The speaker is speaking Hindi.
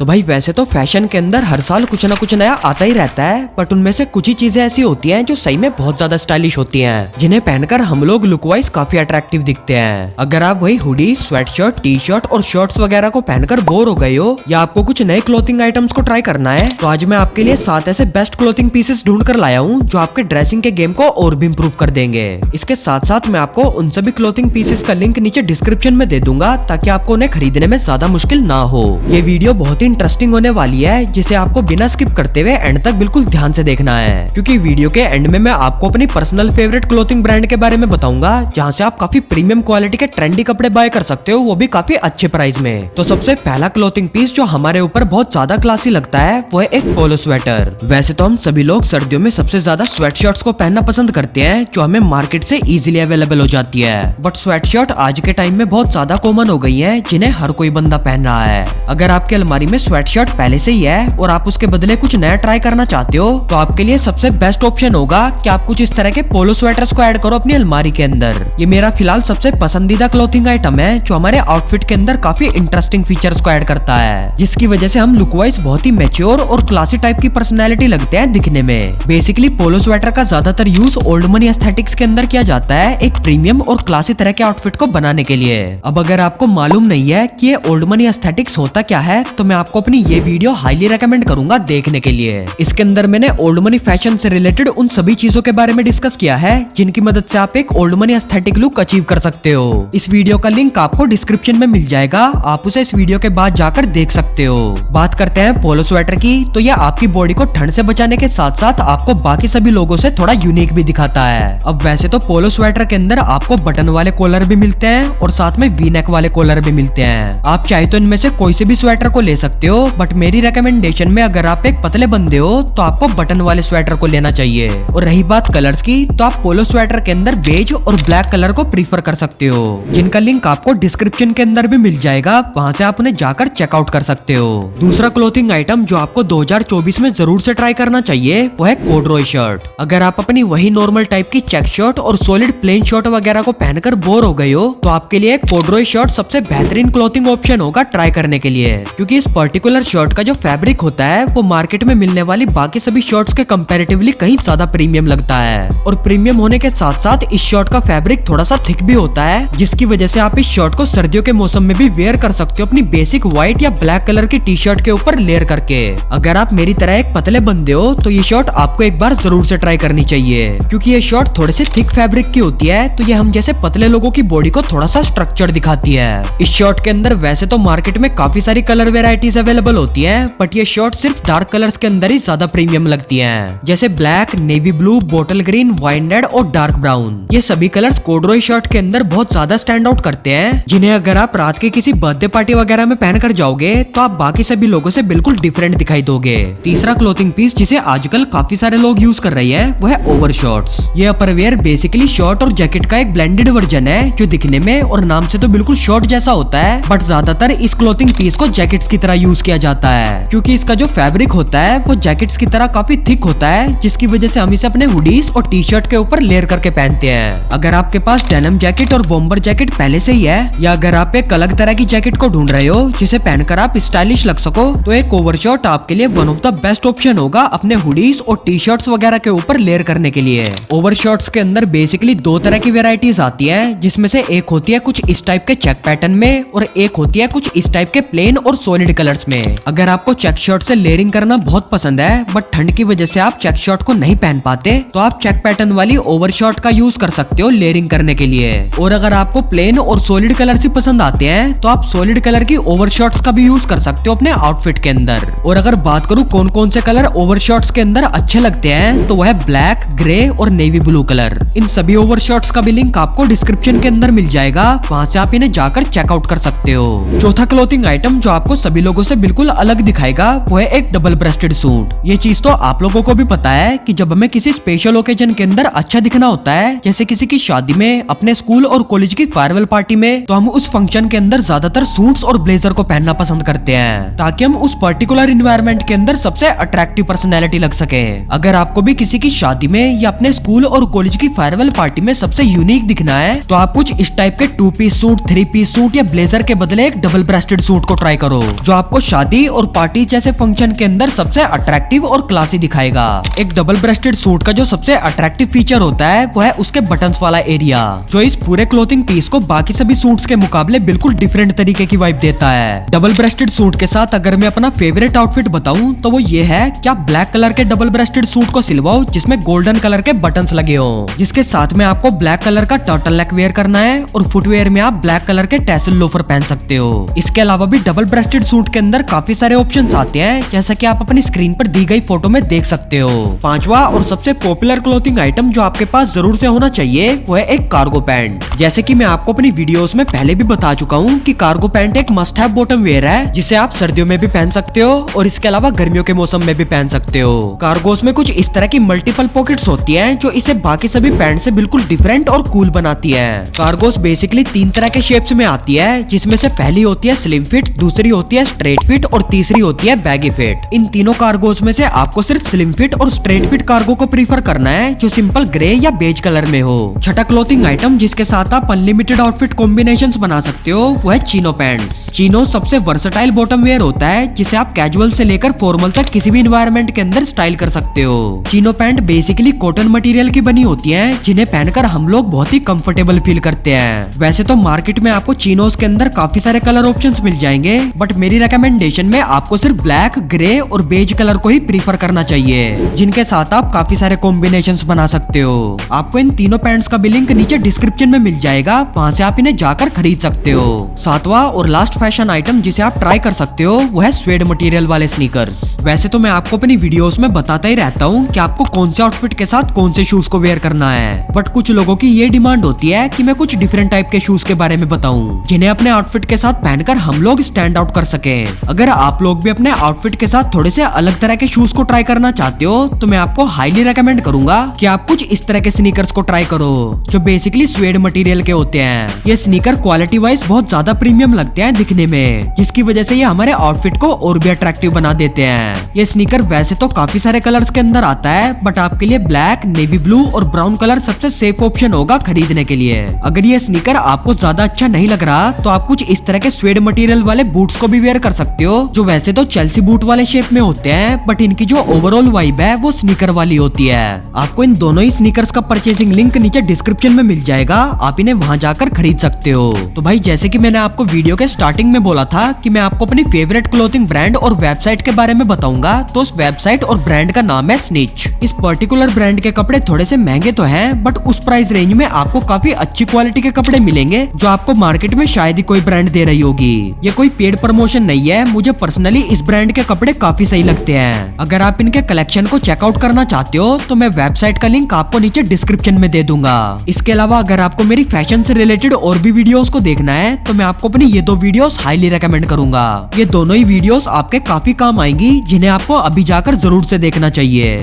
तो भाई वैसे तो फैशन के अंदर हर साल कुछ ना कुछ नया आता ही रहता है, बट उनमें से कुछ ही चीजें ऐसी होती हैं जो सही में बहुत ज्यादा स्टाइलिश होती हैं, जिन्हें पहनकर हम लोग लुक वाइज काफी अट्रैक्टिव दिखते हैं। अगर आप वही हुडी, स्वेटशर्ट, टी शर्ट और शर्ट्स वगैरह को पहनकर बोर हो गए हो या आपको कुछ नए क्लोथिंग आइटम्स को ट्राई करना है, तो आज मैं आपके लिए 7 ऐसे बेस्ट क्लोथिंग पीसेस ढूंढ कर लाया हूँ जो आपके ड्रेसिंग के गेम को और भी इम्प्रूव कर देंगे। इसके साथ साथ मैं आपको उन सभी क्लोथिंग पीसेस का लिंक नीचे डिस्क्रिप्शन में दे दूंगा ताकि आपको उन्हें खरीदने में ज्यादा मुश्किल ना हो। ये वीडियो बहुत ही इंटरेस्टिंग होने वाली है, जिसे आपको बिना स्किप करते हुए एंड तक बिल्कुल ध्यान से देखना है, क्योंकि वीडियो के एंड में मैं आपको अपनी पर्सनल फेवरेट क्लोथिंग ब्रांड के बारे में बताऊंगा, जहां से आप काफी प्रीमियम क्वालिटी के ट्रेंडी कपड़े बाय कर सकते हो, वो भी काफी अच्छे प्राइस में। तो सबसे पहला क्लोथिंग पीस जो हमारे ऊपर बहुत ज्यादा क्लासी लगता है वो है एक पोलो स्वेटर। वैसे तो हम सभी लोग सर्दियों में सबसे ज्यादा स्वेट शर्ट्स को पहनना पसंद करते हैं, जो हमें मार्केट से इजीली अवेलेबल हो जाती है, बट स्वेट शर्ट आज के टाइम में बहुत ज्यादा कॉमन हो गई है, जिन्हें हर कोई बंदा पहन रहा है। अगर आपकी अलमारी में स्वेट शर्ट पहले से ही है और आप उसके बदले कुछ नया ट्राई करना चाहते हो, तो आपके लिए सबसे बेस्ट ऑप्शन होगा कि आप कुछ इस तरह के पोलो स्वेटर्स को ऐड करो अपनी अलमारी के अंदर। ये मेरा फिलहाल सबसे पसंदीदा क्लोथिंग आइटम है, जो हमारे आउटफिट के अंदर काफी इंटरेस्टिंग फीचर्स को ऐड करता है, जिसकी वजह से हम लुक वाइज बहुत ही मैच्योर और क्लासी टाइप की पर्सनैलिटी लगते हैं दिखने में। बेसिकली पोलो स्वेटर का ज्यादातर यूज ओल्ड मनी एस्थेटिक्स के अंदर किया जाता है, एक प्रीमियम और क्लासी तरह के आउटफिट को बनाने के लिए। अब अगर आपको मालूम नहीं है कि ये ओल्ड मनी एस्थेटिक्स होता क्या है, तो मैं आपको अपनी ये वीडियो हाईली रेकमेंड करूंगा देखने के लिए। इसके अंदर मैंने ओल्ड मनी फैशन से रिलेटेड उन सभी चीजों के बारे में डिस्कस किया है, जिनकी मदद से आप एक old money aesthetic look achieve कर सकते हो। इस वीडियो का लिंक आपको डिस्क्रिप्शन में मिल जाएगा, आप उसे इस वीडियो के बाद जाकर देख सकते हो। बात करते हैं पोलो स्वेटर की, तो यह आपकी बॉडी को ठंड से बचाने के साथ साथ आपको बाकी सभी लोगों से थोड़ा यूनिक भी दिखाता है। अब वैसे तो पोलो स्वेटर के अंदर आपको बटन वाले कॉलर भी मिलते हैं और साथ में वी नेक वाले कॉलर भी मिलते हैं। आप चाहे तो इनमें से कोई से भी स्वेटर को ले सकते हो, बट मेरी रिकमेंडेशन में अगर आप एक पतले बंदे हो तो आपको बटन वाले स्वेटर को लेना चाहिए। और रही बात कलर्स की, तो आप पोलो स्वेटर के अंदर बेज और ब्लैक कलर को प्रीफर कर सकते हो, जिनका लिंक आपको डिस्क्रिप्शन के अंदर भी मिल जाएगा, वहां से आप उन्हें जाकर चेकआउट कर सकते हो। दूसरा क्लोथिंग आइटम जो आपको 2024 में जरूर से ट्राई करना चाहिए वो है कॉर्डरॉय शर्ट। अगर आप अपनी वही नॉर्मल टाइप की चेक शर्ट और सॉलिड प्लेन शर्ट वगैरह को पहनकर बोर हो गए हो, तो आपके लिए कॉर्डरॉय शर्ट सबसे बेहतरीन क्लोथिंग ऑप्शन होगा ट्राई करने के लिए, क्योंकि इस पर्टिकुलर शर्ट का जो फैब्रिक होता है वो मार्केट में मिलने वाली बाकी सभी शर्ट्स के कंपैरेटिवली कहीं ज्यादा प्रीमियम लगता है। और प्रीमियम होने के साथ साथ इस शर्ट का फैब्रिक थोड़ा सा थिक भी होता है, जिसकी वजह से आप इस शर्ट को सर्दियों के मौसम में भी वेयर कर सकते हो अपनी बेसिक व्हाइट या ब्लैक कलर की टी शर्ट के ऊपर लेयर करके। अगर आप मेरी तरह एक पतले बंदे हो तो ये शर्ट आपको एक बार जरूर से ट्राई करनी चाहिए, क्योंकि ये शर्ट थोड़े से थिक फैब्रिक की होती है, तो ये हम जैसे पतले लोगों की बॉडी को थोड़ा सा स्ट्रक्चर दिखाती है। इस शर्ट के अंदर वैसे तो मार्केट में काफी सारी कलर वेराइटीज अवेलेबल होती है, बट ये शर्ट सिर्फ डार्क कलर्स के अंदर ही ज्यादा प्रीमियम लगती है, जैसे black, navy blue, bottle green, wine red और डार्क ब्राउन। ये सभी कलर्स कॉर्डरॉय शर्ट के अंदर बहुत ज्यादा स्टैंड आउट करते हैं, जिन्हें अगर आप रात के किसी बर्थडे पार्टी वगैरह में पहन कर जाओगे तो आप बाकी सभी लोगों से बिल्कुल डिफरेंट दिखाई दोगे। तीसरा क्लोथिंग पीस जिसे आजकल काफी सारे लोग यूज कर रहे हैं वो है ओवर शॉर्ट्स। ये अपरवेयर बेसिकली शर्ट और जैकेट का एक ब्लेंडेड वर्जन है, जो दिखने में और नाम से तो बिल्कुल शॉर्ट जैसा होता है, बट ज्यादातर इस क्लोथिंग पीस को जैकेट्स की तरह यूज किया जाता है, क्योंकि इसका जो फैब्रिक होता है वो जैकेट्स की तरह काफी थिक होता है, जिसकी वजह से हम इसे अपने हुडीज और टी शर्ट के ऊपर लेयर करके पहनते हैं। अगर आपके पास डेनिम जैकेट और बॉम्बर जैकेट पहले से ही है, या अगर आप एक अलग तरह की जैकेट को ढूंढ रहे हो जिसे पहनकर आप स्टाइलिश लग सको, तो एक ओवर शर्ट आपके लिए one of the best option होगा अपने हुडीज और टी शर्ट्स वगैरह के ऊपर लेयर करने के लिए। ओवर शर्ट्स के अंदर बेसिकली 2 तरह की वेराइटीज आती है, जिसमें से एक होती है कुछ इस टाइप के चेक पैटर्न में और एक होती है कुछ इस टाइप के प्लेन और सॉलिड कलर्स में। अगर आपको चेक शर्ट से लेयरिंग करना बहुत पसंद है, बट ठंड की वजह से आप चेक शर्ट को नहीं पहन पाते, तो आप चेक पैटर्न वाली ओवर शर्ट का यूज कर सकते हो लेयरिंग करने के लिए। और अगर आपको प्लेन और सॉलिड कलर ही पसंद आते हैं, तो आप सॉलिड कलर की ओवर शर्ट्स का भी यूज कर सकते हो अपने आउटफिट के अंदर। और अगर बात करूं कौन कौन से कलर ओवर शर्ट्स के अंदर अच्छे लगते हैं, तो वह है ब्लैक, ग्रे और नेवी ब्लू कलर। इन सभी ओवर शर्ट्स का भी लिंक आपको डिस्क्रिप्शन के अंदर मिल जाएगा, वहां से आप इन्हें जाकर चेकआउट कर सकते हो। चौथा क्लोथिंग आइटम जो आपको सभी लोगों से बिल्कुल अलग दिखाएगा वो है एक डबल ब्रेस्टेड सूट। ये चीज तो आप लोगों को भी पता है कि जब हमें किसी स्पेशल ओकेजन के अंदर अच्छा दिखना होता है, जैसे किसी की शादी में, अपने स्कूल और कॉलेज की फेयरवेल पार्टी में, तो हम उस फंक्शन के अंदर ज्यादातर सूट्स और ब्लेजर को पहनना पसंद करते हैं, ताकि हम उस पर्टिकुलर इन्वायरमेंट के अंदर सबसे अट्रैक्टिव पर्सनैलिटी लग सके। अगर आपको भी किसी की शादी में या अपने स्कूल और कॉलेज की फेयरवेल पार्टी में सबसे यूनिक दिखना है, तो आप कुछ इस टाइप के 2 पीस सूट, 3 पीस सूट या ब्लेजर के बदले एक डबल ब्रेस्टेड सूट को ट्राई करो, जो आपको शादी और पार्टी जैसे फंक्शन के अंदर सबसे अट्रैक्टिव और क्लासी दिखाएगा। एक डबल ब्रेस्टेड सूट का जो सबसे अट्रैक्टिव फीचर होता है वो है उसके बटन्स वाला एरिया, जो इस पूरे क्लोथिंग पीस को बाकी सभी सूट्स के मुकाबले बिल्कुल डिफरेंट तरीके की वाइब देता है। डबल ब्रेस्टेड सूट के साथ अगर मैं अपना फेवरेट आउटफिट बताऊं तो वो ये है कि आप ब्लैक कलर के डबल ब्रेस्टेड सूट को सिलवाओ जिसमें गोल्डन कलर के बटन्स लगे हो, जिसके साथ में आपको ब्लैक कलर का टर्टल नेक वेयर करना है और फुटवेयर में आप ब्लैक कलर के टैसल लोफर पहन सकते हो। इसके अलावा भी डबल ब्रेस्टेड सूट के अंदर काफी सारे ऑप्शंस आते हैं, जैसा कि आप अपनी स्क्रीन पर दी गई फोटो में देख सकते हो। पांचवा और सबसे पॉपुलर क्लोथिंग आइटम जो आपके पास जरूर से होना चाहिए वो है एक कार्गो पैंट। जैसे कि मैं आपको अपनी वीडियोस में पहले भी बता चुका हूँ कि कार्गो पैंट एक मस्ट हैव बॉटम वेयर है, जिसे आप सर्दियों में भी पहन सकते हो और इसके अलावा गर्मियों के मौसम में भी पहन सकते हो। कार्गोस में कुछ इस तरह की मल्टीपल पॉकेट्स होती हैं जो इसे बाकी सभी पैंट से बिल्कुल डिफरेंट और कूल बनाती है। कार्गोस बेसिकली 3 तरह के शेप्स में आती है, जिसमें से पहली होती है स्लिम फिट, दूसरी होती है स्ट्रेट फिट और तीसरी होती है बैगी फिट। इन तीनों कार्गोस में से आपको सिर्फ स्लिम फिट और स्ट्रेट फिट कार्गो को प्रीफर करना है जो सिंपल ग्रे या बेज कलर में हो। छठा क्लोथिंग आइटम जिसके साथ आप अनलिमिटेड आउटफिट कॉम्बिनेशंस बना सकते हो वो है चीनो पैंट्स। चीनो सबसे वर्सेटाइल बॉटम वेयर होता है जिसे आप कैजुअल से लेकर फॉर्मल तक किसी भी एनवायरनमेंट के अंदर स्टाइल कर सकते हो। Chino pant basically cotton material की बनी होती हैं, जिन्हें पहनकर हम लोग बहुत ही कंफर्टेबल फील करते हैं। वैसे तो मार्केट में आपको चीनोस के अंदर काफी सारे कलर ऑप्शंस मिल जाएंगे, बट मेरी रिकमेंडेशन में आपको सिर्फ ब्लैक, ग्रे और बेज कलर को ही प्रीफर करना चाहिए, जिनके साथ आप काफी सारे कॉम्बिनेशंस बना सकते हो। आपको इन तीनों पैंट्स का भी लिंक नीचे डिस्क्रिप्शन में मिल जाएगा, वहां से आप इन्हें जाकर खरीद सकते हो। सातवां और लास्ट फैशन आइटम जिसे आप ट्राई कर सकते हो वो है स्वेड मटेरियल वाले स्नीकर्स। वैसे तो मैं आपको अपनी वीडियोस में बताता ही रहता हूँ कि आपको कौन से आउटफिट के साथ कौन से शूज को वेयर करना है, बट कुछ लोगों की ये डिमांड होती है कि मैं कुछ डिफरेंट टाइप के शूज के बारे में बताऊं, जिन्हें अपने आउटफिट के साथ पहनकर हम लोग स्टैंड आउट कर सके। अगर आप लोग भी अपने आउटफिट के साथ थोड़े से अलग तरह के शूज को ट्राई करना चाहते हो तो मैं आपको हाईली रेकमेंड करूंगा कि आप कुछ इस तरह के स्नीकर्स को ट्राई करो जो बेसिकली स्वेड मटेरियल के होते हैं। ये स्नीकर क्वालिटी वाइज बहुत ज्यादा प्रीमियम लगते हैं दिखने में, जिसकी वजह से ये हमारे आउटफिट को और भी अट्रैक्टिव बना देते हैं। ये स्नीकर वैसे तो काफी सारे कलर्स के अंदर आता है, बट आपके लिए ब्लैक, नेवी ब्लू और ब्राउन कलर सबसे सेफ ऑप्शन होगा खरीदने के लिए। अगर ये स्नीकर आपको ज्यादा अच्छा नहीं लग रहा तो आप कुछ इस तरह के स्वेड मटेरियल वाले बूट्स को भी वेयर कर सकते हो, जो वैसे तो चेल्सी बूट वाले शेप में होते हैं, बट इनकी जो ओवरऑल वाइब है वो स्नीकर वाली होती है। आपको इन दोनों ही स्नीकर्स का परचेसिंग लिंक नीचे डिस्क्रिप्शन में मिल जाएगा, आप इन्हें वहां जाकर खरीद सकते हो। तो भाई जैसे कि मैंने आपको वीडियो के स्टार्टिंग में बोला था कि मैं आपको अपनी फेवरेट क्लोथिंग ब्रांड और वेबसाइट के बारे में बताऊंगा, तो उस वेबसाइट और ब्रांड का नाम है स्निच। इस पर्टिकुलर ब्रांड के कपड़े थोड़े से महंगे तो हैं, बट उस प्राइस रेंज में आपको काफी अच्छी क्वालिटी के कपड़े मिलेंगे जो आपको मार्केट में शायद ही कोई ब्रांड दे रही होगी। ये कोई पेड प्रमोशन नहीं है, मुझे पर्सनली इस ब्रांड के कपड़े काफी सही लगते हैं। अगर आप इनके कलेक्शन को चेकआउट करना चाहते हो तो मैं वेबसाइट का लिंक आपको नीचे डिस्क्रिप्शन में दे दूंगा। इसके अलावा अगर आपको मेरी फैशन से रिलेटेड और भी वीडियोस को देखना है तो मैं आपको अपनी ये 2 वीडियोस हाईली रेकमेंड करूंगा। ये दोनों ही वीडियोस आपके काफी काम आएंगी, जिन्हें आपको अभी जाकर जरूर से देखना चाहिए।